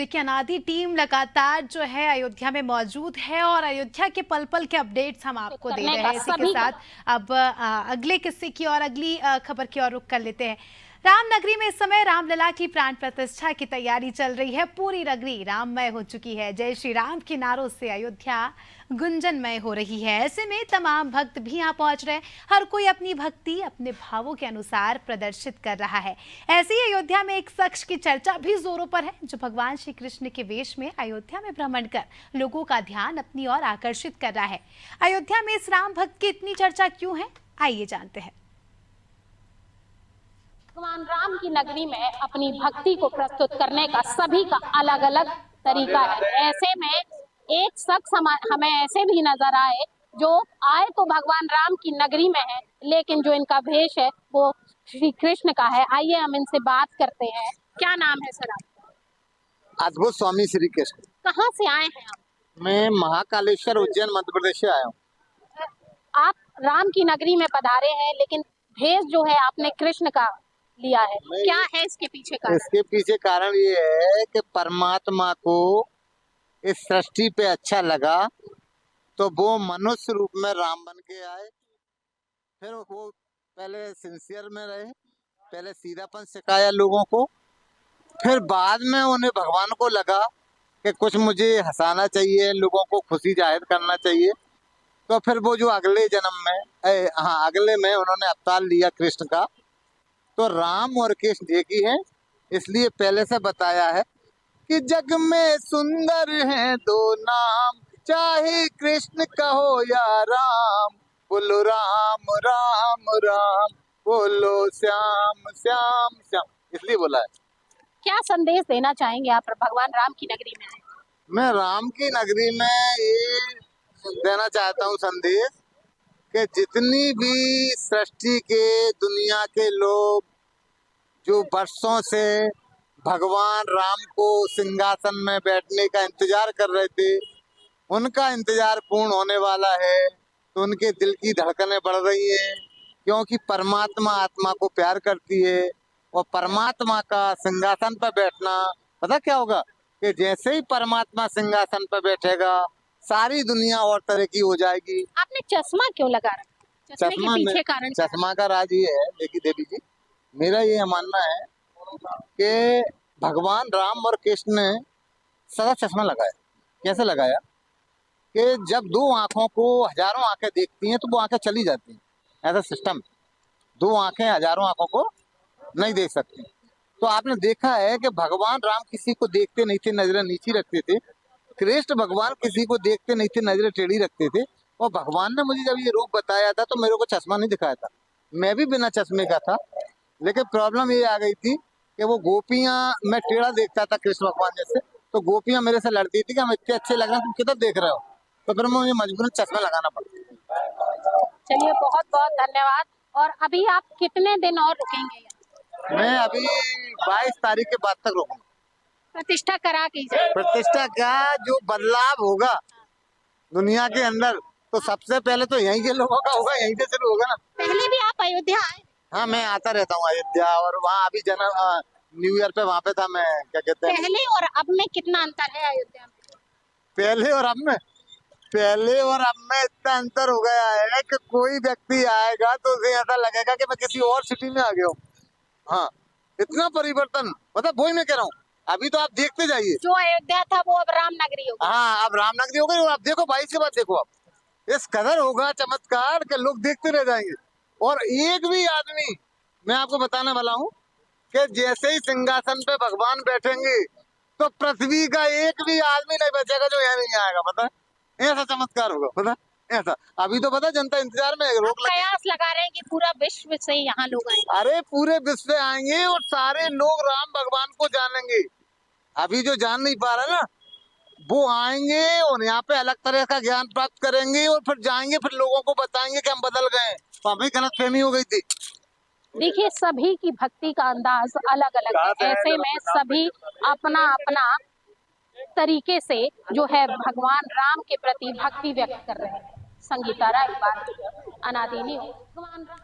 देखिए अनादि टीम लगातार जो है अयोध्या में मौजूद है और अयोध्या के पल पल के अपडेट्स हम आपको दे रहे हैं। इसी के साथ अब अगले किस्से की और अगली खबर की ओर रुख कर लेते हैं। रामनगरी में इस समय रामलला की प्राण प्रतिष्ठा की तैयारी चल रही है। पूरी नगरी राममय हो चुकी है। जय श्री राम के नारों से अयोध्या गुंजनमय हो रही है। ऐसे में तमाम भक्त भी यहाँ पहुंच रहे हैं। हर कोई अपनी भक्ति अपने भावों के अनुसार प्रदर्शित कर रहा है। ऐसे ही अयोध्या में एक शख्स की चर्चा भी जोरों पर है जो भगवान श्री कृष्ण के वेश में अयोध्या में भ्रमण कर लोगों का ध्यान अपनी ओर आकर्षित कर रहा है। अयोध्या में इस राम भक्त की इतनी चर्चा क्यों है, आइए जानते हैं। भगवान राम की नगरी में अपनी भक्ति को प्रस्तुत करने का सभी का अलग अलग तरीका है। ऐसे में एक शख्स हमें ऐसे भी नजर आए जो आए तो भगवान राम की नगरी में है, लेकिन जो इनका भेष है वो श्री कृष्ण का है। आइए हम इनसे बात करते हैं। क्या नाम है सर आपका? अद्भुत स्वामी श्री कृष्ण। कहाँ से आए हैं आप? मैं महाकालेश्वर उज्जैन मध्य प्रदेश से आया हूँ। आप राम की नगरी में पधारे हैं, लेकिन भेष जो है आपने कृष्ण का लिया है। क्या है इसके पीछे कारण? इसके पीछे कारण ये है कि परमात्मा को इस सृष्टि पे अच्छा लगा तो वो मनुष्य रूप में राम बन के आए। फिर वो पहले सिंसियर में रहे, पहले सीधापन सिखाया लोगों को, फिर बाद में उन्हें भगवान को लगा कि कुछ मुझे हंसाना चाहिए, लोगों को खुशी जाहिर करना चाहिए। तो फिर वो जो अगले जन्म में अगले में उन्होंने अवतार लिया कृष्ण का। तो राम और कृष्ण एक ही है, इसलिए पहले से बताया है कि जग में सुंदर हैं दो नाम, चाहे कृष्ण कहो या राम। बोलो राम राम राम, बोलो श्याम श्याम श्याम, इसलिए बोला है। क्या संदेश देना चाहेंगे आप भगवान राम की नगरी में? मैं राम की नगरी में ये देना चाहता हूँ संदेश कि जितनी भी सृष्टि के दुनिया के लोग जो वर्षों से भगवान राम को सिंहासन में बैठने का इंतजार कर रहे थे, उनका इंतजार पूर्ण होने वाला है। तो उनके दिल की धड़कनें बढ़ रही हैं, क्योंकि परमात्मा आत्मा को प्यार करती है। और परमात्मा का सिंहासन पर बैठना, पता क्या होगा कि जैसे ही परमात्मा सिंहासन पर बैठेगा सारी दुनिया और तरह की हो जाएगी। आपने चश्मा क्यों लगा रखा? चश्मे के पीछे कारण? चश्मा का राज ये है, देखिए देवी जी, मेरा ये मानना है कि भगवान राम और कृष्ण ने सदा चश्मा लगाया। कैसे लगाया कि जब दो आंखों को हजारों आंखें देखती हैं तो वो आंखें चली जाती हैं, ऐसा सिस्टम। दो आंखें हजारों आंखों को नहीं देख सकती। तो आपने देखा है कि भगवान राम किसी को देखते नहीं थे, नजरें नीची रखते थे। कृष्ण भगवान किसी को देखते नहीं थे, नजरें टेढ़ी रखते थे। और भगवान ने मुझे जब ये रूप बताया था तो मेरे को चश्मा नहीं दिखाया था, मैं भी बिना चश्मे का था। लेकिन प्रॉब्लम ये आ गई थी कि वो गोपियां, मैं टेढ़ा देखता था कृष्ण भगवान जैसे, तो गोपियां मेरे से लड़ती थी कि हम इतने अच्छे लग रहे हैं, तुम किधर देख रहे हो। तो फिर मुझे मजबूरन चश्मा लगाना पड़ा। चलिए बहुत बहुत धन्यवाद। और अभी आप कितने दिन और रुकेंगे? मैं अभी 22 तारीख के बाद तक रुकूंगा। प्रतिष्ठा करा कीजिए। प्रतिष्ठा का जो बदलाव होगा दुनिया के अंदर, तो सबसे पहले तो यहीं के लोगों का होगा, यहीं से शुरू होगा ना। पहले भी आप अयोध्या आए? हाँ, मैं आता रहता हूँ अयोध्या, और वहाँ अभी न्यू ईयर पे वहाँ पे था मैं, क्या कहते हैं। पहले और अब में कितना अंतर है अयोध्या में? पहले और अब में इतना अंतर हो गया है कि कोई व्यक्ति आएगा तो उसे ऐसा लगेगा कि मैं किसी और सिटी में आ गया हूँ। हाँ, इतना परिवर्तन, मतलब वही मैं कह रहा हूँ। अभी तो आप देखते जाइए, जो अयोध्या था वो अब रामनगरी हो गई। हाँ, अब रामनगरी हो गई। और आप देखो 22 के बाद देखो, आप इस कदर होगा चमत्कार कि लोग देखते रह जाएंगे। और एक भी आदमी, मैं आपको बताने वाला हूँ कि जैसे ही सिंहासन पे भगवान बैठेंगे तो पृथ्वी का एक भी आदमी नहीं बचेगा जो यहाँ नहीं आएगा। पता है, ऐसा चमत्कार होगा। पता ऐसा, अभी तो पता जनता इंतजार में, रोक कयास लगा रहे हैं कि पूरा विश्व से यहाँ लोग आएंगे। अरे पूरे विश्व से आएंगे और सारे लोग राम भगवान को जानेंगे। अभी जो जान नहीं पा रहे ना, वो आएंगे और यहाँ पे अलग तरह का ज्ञान प्राप्त करेंगे और फिर जाएंगे, फिर लोगों को बताएंगे कि हम बदल गए, तो हमें गलतफहमी हो गई थी। देखिए सभी की भक्ति का अंदाज अलग अलग है। ऐसे में सभी अपना अपना तरीके से जो है भगवान राम के प्रति भक्ति व्यक्त कर रहे हैं। संगीता राय, अनादि न्यूज़। भगवान राम